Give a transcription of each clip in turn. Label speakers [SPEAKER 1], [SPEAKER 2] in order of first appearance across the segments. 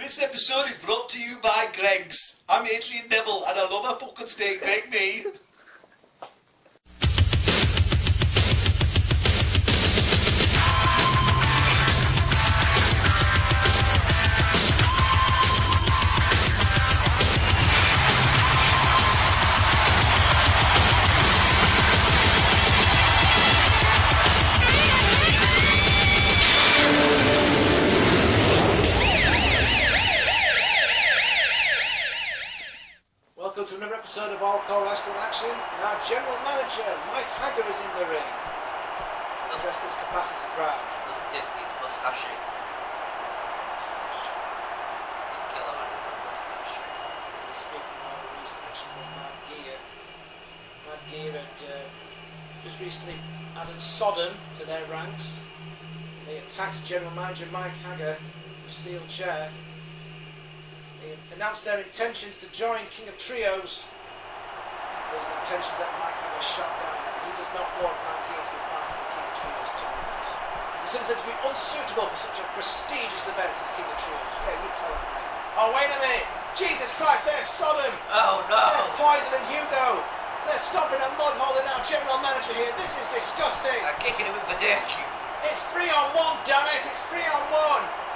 [SPEAKER 1] This episode is brought to you by Greggs. I'm Adrian Neville and I love a fucking steak, make me.
[SPEAKER 2] Welcome to another episode of All-CAW Wrestling Action, and our General Manager, Mike Haggar, is in the ring to address this capacity crowd.
[SPEAKER 3] Look at him, he's mustaching.
[SPEAKER 2] He's a man with moustache.
[SPEAKER 3] Good to kill a man with a mustache.
[SPEAKER 2] He's speaking about the recent actions of Mad Gear. Mad Gear had just recently added Sodom to their ranks. They attacked General Manager Mike Haggar with a steel chair. They announced their intentions to join King of Trios. Those are intentions that Mike Haggar shot down there. He does not want Mad Gear to be part of the King of Trios tournament. He considers them to be unsuitable for such a prestigious event as King of Trios. Yeah, you tell him, Mike. Oh, wait a minute! Jesus Christ, there's Sodom!
[SPEAKER 3] Oh no!
[SPEAKER 2] There's Poison and Hugo! They're stopping a mud hole in our General Manager here. This is disgusting!
[SPEAKER 3] I'm kicking him with the dick.
[SPEAKER 2] It's 3-on-1, damn it! It's 3-on-1!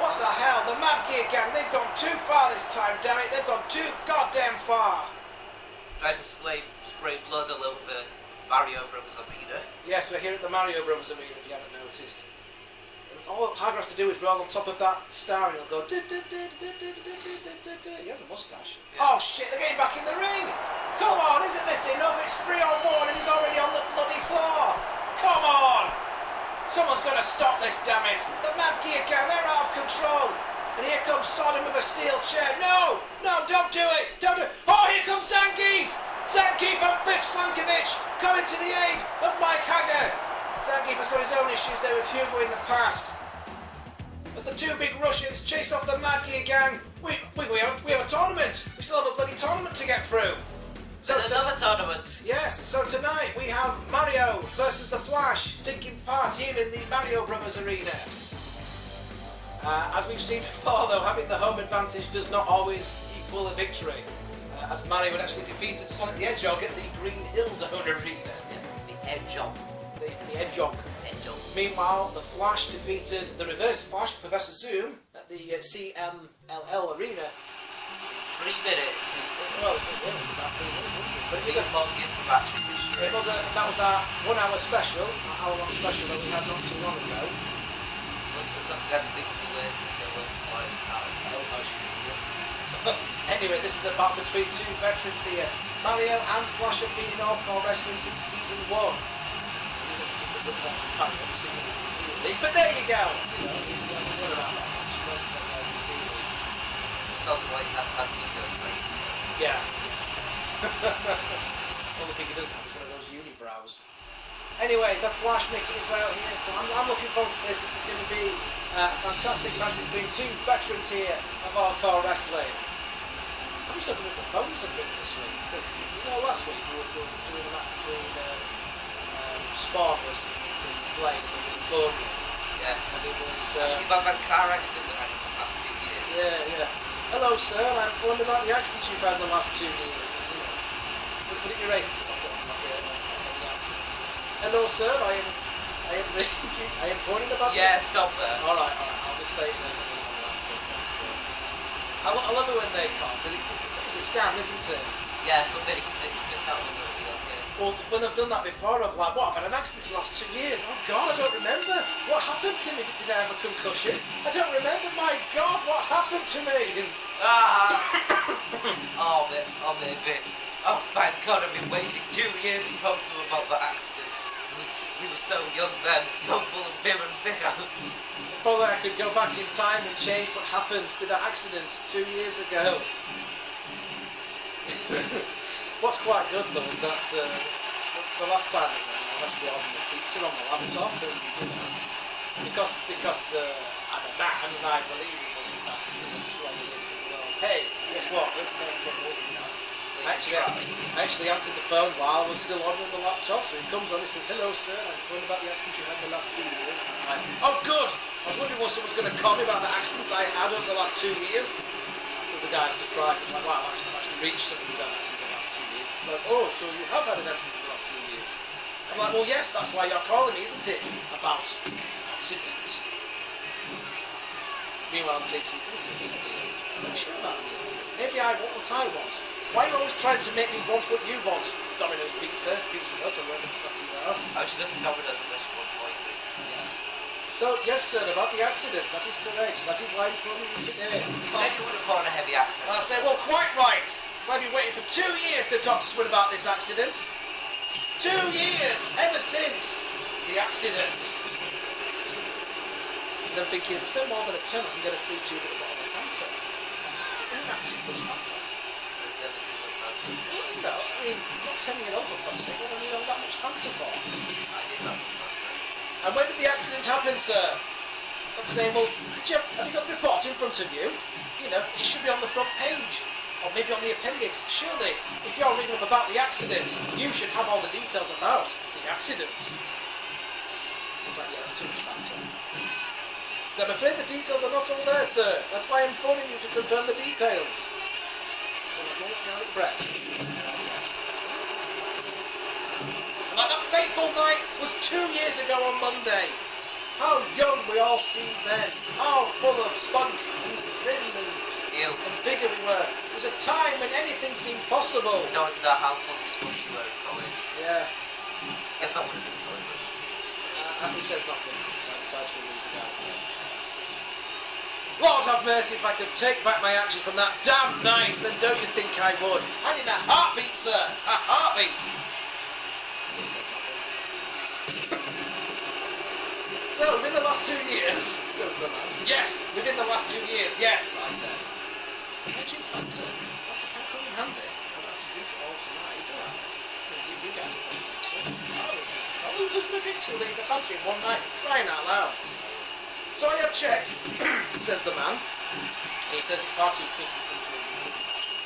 [SPEAKER 2] What the hell? The Mad Gear gang, they've gone too far this time, damn it! They've gone too goddamn far!
[SPEAKER 3] Tried to spray blood all over Mario Brothers Arena.
[SPEAKER 2] Yes, we're here at the Mario Brothers Arena, if you haven't noticed. And all Haggar has to do is roll on top of that star and he'll go... He has a moustache.
[SPEAKER 3] Yeah.
[SPEAKER 2] Oh shit, they're getting back in the ring! Come on, isn't this enough? It's 3-on-1 and he's already on the bloody floor! Come on! Someone's got to stop this, damn it! The Mad Gear gang, they're out of control! And here comes Sodom with a steel chair. No! No, don't do it! Don't do it! Oh, here comes Zangief! Zangief and Biff Slankovich coming to the aid of Mike Haggar! Zangief has got his own issues there with Hugo in the past. As the two big Russians chase off the Mad Gear gang, we have a tournament! We still have a bloody tournament to get through!
[SPEAKER 3] So another tournament.
[SPEAKER 2] Yes, so tonight we have Mario versus the Flash taking part here in the Mario Brothers Arena. As we've seen before though, having the home advantage does not always equal a victory. As Mario had actually defeated Sonic the Hedgehog at the Green Hill Zone Arena.
[SPEAKER 3] The Hedgehog.
[SPEAKER 2] The Hedgehog.
[SPEAKER 3] Hedgehog.
[SPEAKER 2] Meanwhile, the Flash defeated the Reverse Flash, Professor Zoom, at the CMLL Arena.
[SPEAKER 3] 3 minutes.
[SPEAKER 2] Well, it was about 3 minutes, wasn't it? But it is
[SPEAKER 3] The longest match in history.
[SPEAKER 2] that was our 1 hour special, our hour-long special that we had not too long ago.
[SPEAKER 3] Because we had to think of a way to fill up quite the time.
[SPEAKER 2] Oh, hush. Anyway, this is a battle between two veterans here. Mario and Flash have been in All-CAW Wrestling since Season 1. It isn't a particularly good sign for Mario, assuming he's in the D-League. But there you go! You know, he hasn't won about that much. He hasn't said why he's in the D-League.
[SPEAKER 3] It's also why he has Santino's title.
[SPEAKER 2] Yeah. Only thing he doesn't have is one of those unibrows. Anyway, the Flash making his way out here, so I'm looking forward to this. This is going to be a fantastic match between two veterans here of All-CAW Wrestling. I'm just looking at the phones a bit this week, because, you know, last week we were doing a match between Spawn versus Blade in the bloody phone room.
[SPEAKER 3] Yeah.
[SPEAKER 2] And it was...
[SPEAKER 3] Asking about that car accident we had in the past 2 years.
[SPEAKER 2] Yeah. Hello, sir, I'm informed about the accident you've had in the last 2 years. You know, would it be racist if I put on like a heavy accent? Hello, sir, I am informed about...
[SPEAKER 3] Yeah, stop there.
[SPEAKER 2] Alright, I'll just say it in a normal accent then, so... I love it when they call, because it's a scam, isn't it?
[SPEAKER 3] Yeah, but then he can take this out and it'll be okay.
[SPEAKER 2] Well, when they've done that before, I've like, what, I've had an accident in the last 2 years? Oh God, I don't remember. What happened to me? Did I have a concussion? I don't remember. My God, what happened to me?
[SPEAKER 3] Oh, mate. Oh, thank God, I've been waiting 2 years to talk to him about that accident. We were so young then, so full of vim and vigour.
[SPEAKER 2] If only I could go back in time and change what happened with that accident 2 years ago. What's quite good though is that the last time it went, I was actually ordering a pizza on my laptop, and you know, because I'm a man and I believe in multitasking, you know, just like the leaders of the world. Hey, guess what? Those men can multitask.
[SPEAKER 3] I
[SPEAKER 2] Actually answered the phone while I was still ordering the laptop, so he comes on, he says, "Hello sir, I'm phoning about the accident you had in the last 2 years." And I'm like, "Oh good! I was wondering when someone's going to call me about the accident I had over the last 2 years." So the guy's surprised, it's like, "Wow, I've actually reached someone who's had an accident in the last 2 years." It's like, "Oh, so you have had an accident in the last 2 years?" I'm like, "Well yes, that's why you're calling me, isn't it? About the accident." Meanwhile I'm thinking, "Oh, it's a meal deal. I'm not sure about meal deals. Maybe I want what I want. Why are you always trying to make me want what you want? Domino's Pizza, Pizza Hut, or wherever the fuck you are."
[SPEAKER 3] How should go to Domino's unless you want poisoning?
[SPEAKER 2] Yes. So, yes sir, about the accident, that is correct. That is why I'm phoning you today.
[SPEAKER 3] You said you would have put on a heavy accent.
[SPEAKER 2] And I say, "Well, quite right, because I've been waiting for 2 years to talk to someone about this accident. 2 years, ever since the accident." And I'm thinking, if I spend more than a tenner, I can get a free 2-litre bottle of Fanta. Isn't that too much Fanta?
[SPEAKER 3] There's never too much Fanta.
[SPEAKER 2] Well, you know, I mean, not 10-year-old for fuck's sake, what do I need all that much Fanta for?
[SPEAKER 3] I need that much Fanta.
[SPEAKER 2] And when did the accident happen, sir? So I'm saying, well, have you got the report in front of you? You know, it should be on the front page, or maybe on the appendix. Surely, if you're reading up about the accident, you should have all the details about the accident. It's like, yeah, that's too much Fanta. So I'm afraid the details are not all there, sir. That's why I'm phoning you to confirm the details. So I'm like, "Oh, garlic bread." And like that fateful night was 2 years ago on Monday. How young we all seemed then. How full of spunk and vim and vigour we were. It was a time when anything seemed possible.
[SPEAKER 3] No one to know how full of spunk you were in college.
[SPEAKER 2] Yeah.
[SPEAKER 3] I guess that would have been college when it was 2 years.
[SPEAKER 2] And he says nothing, so I decide to remove the garlic bread from my basket. Lord have mercy, if I could take back my actions from that damn night, then don't you think I would? And in a heartbeat, sir. A heartbeat. Still says nothing. So, within the last 2 years, says the man. Yes, within the last 2 years, yes, I said. I drink Fanta. Fanta can come in handy. I don't have to drink it all tonight, do I? I mean, you guys are going to drink some. I don't drink it all. Who's going to drink 2 litres of Fanta in one night for crying out loud? So I have checked, says the man. And he says it far too quickly for him to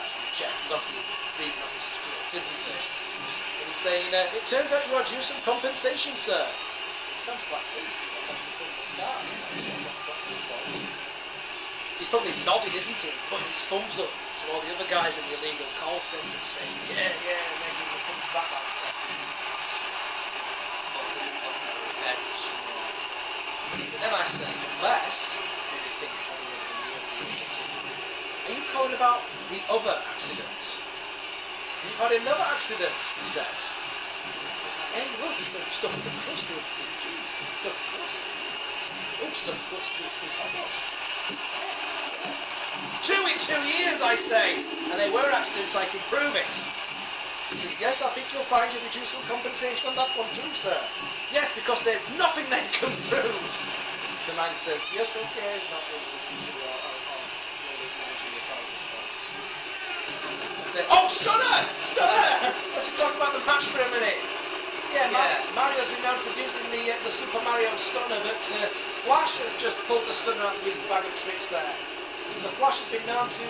[SPEAKER 2] actually check. He's obviously reading off his script, isn't he? And he's saying, "It turns out you are due some compensation, sir." He sounds quite pleased. He's actually come this far, you know, got to this point. He's probably nodding, isn't he? Putting his thumbs up to all the other guys in the illegal call centre saying, "Yeah, yeah," and then giving the thumbs back. That's sweet.
[SPEAKER 3] Possible revenge.
[SPEAKER 2] But then I say, unless you think you're having another meal deal, but are you calling about the other accident? We've had another accident, he says. Like, hey, look, the stuffed the crust with cheese. Stuffed crust. Oh, stuffed crust with hot dogs. Yeah. 2 in 2 years, I say. And they were accidents, I can prove it. He says, "Yes, I think you'll find you'll be due some compensation on that one too, sir." "Yes, because there's nothing they can prove." The man says, "Yes, okay," not really listening to me or really managing it all at this point. So I say, "Oh, Stunner! Stunner! Let's just talk about the match for a minute." Yeah, Mario's been known for using the Super Mario Stunner, but Flash has just pulled the Stunner out of his bag of tricks there. The Flash has been known to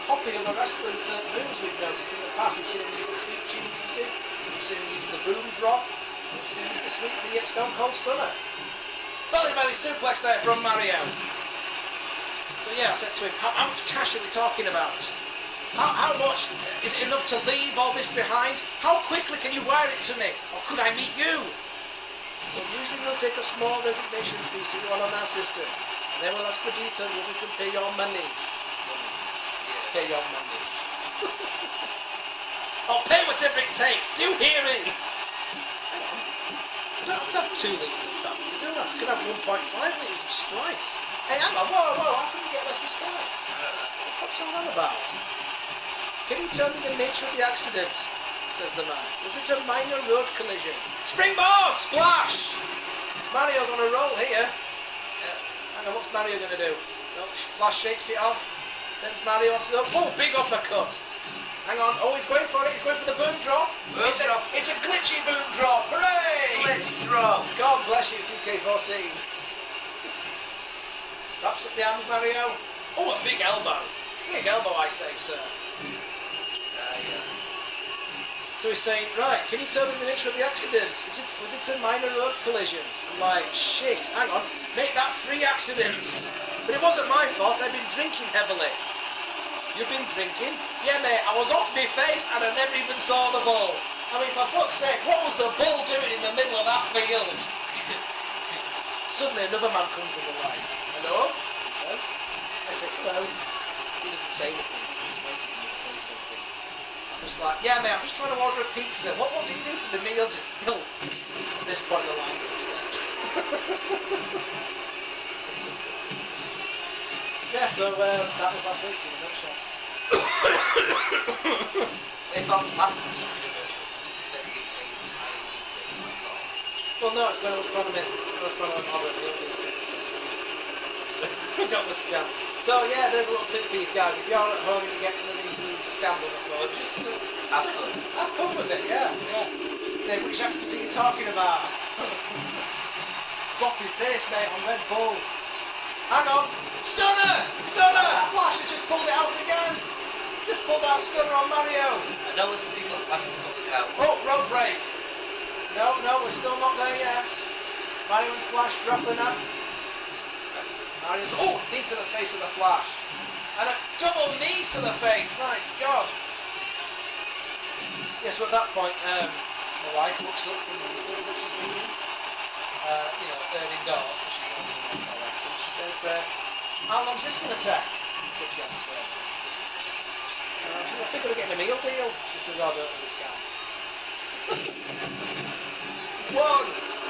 [SPEAKER 2] copy other wrestlers' moves, we've noticed in the past. We've seen him use the sweet chin music, we've seen him use the boom drop, we've seen him use the Stone Cold Stunner. Belly suplex there from Mario. So yeah, I said to him, how much cash are we talking about? How much? Is it enough to leave all this behind? How quickly can you wire it to me? Or could I meet you? Well, usually we'll take a small resignation fee so you are on our system. And then we'll ask for details when we can pay your monies. Yeah. Pay your monies. I'll pay whatever it takes. Do you hear me? Hang on. I don't have to have 2 litres of Fanta, do I? I can have 1.5 litres of Sprite. Hey, hang on. Whoa. How can we get less with Sprite? What the fuck's all that about? Can you tell me the nature of the accident? Says the man. Was it a minor road collision? Springboard! Splash! Mario's on a roll here. I know, what's Mario going to do? No, Flash shakes it off. Sends Mario off to the... Oh, big uppercut. Hang on. Oh, he's going for it. He's going for the boom drop. It's a glitchy boom drop. Hooray!
[SPEAKER 3] Glitch drop.
[SPEAKER 2] God bless you, 2K14. Wraps up the arm of Mario. Oh, a big elbow. Big elbow, I say, sir.
[SPEAKER 3] Yeah.
[SPEAKER 2] So he's saying, right, can you tell me the nature of the accident? Was it a minor road collision? I'm like, shit, hang on, make that 3 accidents. But it wasn't my fault, I've been drinking heavily. You've been drinking? Yeah, mate, I was off my face and I never even saw the bull. I mean, for fuck's sake, what was the bull doing in the middle of that field? Suddenly another man comes from the line. Hello? He says. I say, hello. He doesn't say anything. He's waiting for me to say something. I'm just like, yeah, mate, I'm just trying to order a pizza. What do you do for the meal deal? At this point, the line goes dead. Yeah, so that was last week in a nutshell.
[SPEAKER 3] If I was last week in a nutshell, you need to spend the entire week making my car.
[SPEAKER 2] Well, no, it's when I was trying to order a meal deal next week. I got the scam. So yeah, there's a little tip for you guys. If you're at home and you get one of these scams on the phone, just have fun with it. Yeah. Say, which accident are you talking about? It's off my face, mate, on Red Bull. Hang on. Stunner! Flash has just pulled it out again. Just pulled out stunner on Mario.
[SPEAKER 3] I know what to see what Flash is pulling out.
[SPEAKER 2] Oh, road break. No, we're still not there yet. Mario and Flash grappling up. Mario's... Oh, knee to the face of the Flash. And a double knees to the face. My God. Yes, so at that point, my wife looks up from the newspaper that she's reading. Indoors, so she's known as an All-CAW Wrestling. She says, how long's this going to take? Except she has to swear. I think we're getting a meal deal. She says, oh, no, it was a scam. 1,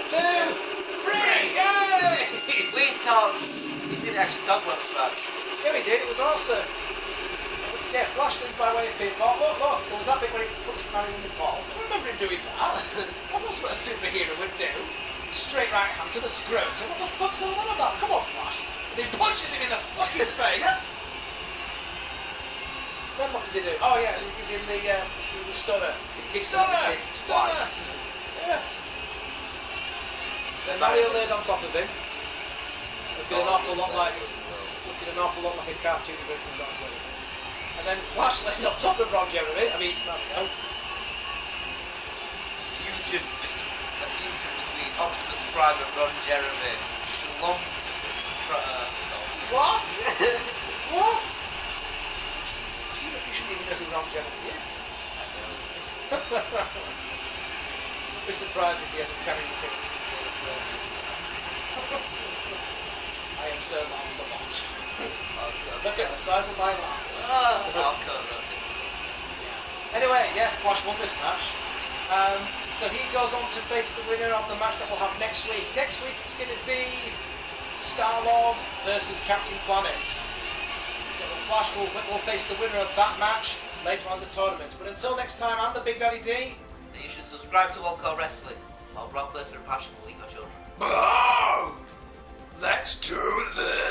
[SPEAKER 2] 2, 3, yay!
[SPEAKER 3] We didn't actually talk about this match.
[SPEAKER 2] Yeah, we did. It was awesome. Yeah, Flash wins by way of pinfall. Look, there was that bit where he punched Mario in the balls. I don't remember him doing that. That's what a superhero would do. Straight right hand to the scrotum. What the fuck's all that about? Come on, Flash. And he punches him in the fucking face. Then what does he do? Oh yeah, he gives him the stunner. Stunner! Yeah. Then Mario laid on top of him. Looking an awful lot like a cartoon version of Ron Jeremy. And then Flash laid on top of Ron Jeremy. I mean, Mario.
[SPEAKER 3] A fusion between Optimus Prime and Ron Jeremy. Schlumped the stone.
[SPEAKER 2] What? What? You shouldn't even know who Ron Jeremy is.
[SPEAKER 3] I know.
[SPEAKER 2] I'd be surprised if he has a cameo appearance in Game of Thrones. I am Sir Lancelot. Look at the size of my lance. Anyway, yeah, Flash won this match. So he goes on to face the winner of the match that we'll have next week. Next week it's going to be Star-Lord versus Captain Planet. So the Flash will face the winner of that match later on in the tournament. But until next time, I'm the Big Daddy D.
[SPEAKER 3] And you should subscribe to All-CAW Wrestling, while Brock Lesnar and Passion will eat your children.
[SPEAKER 1] Let's do this!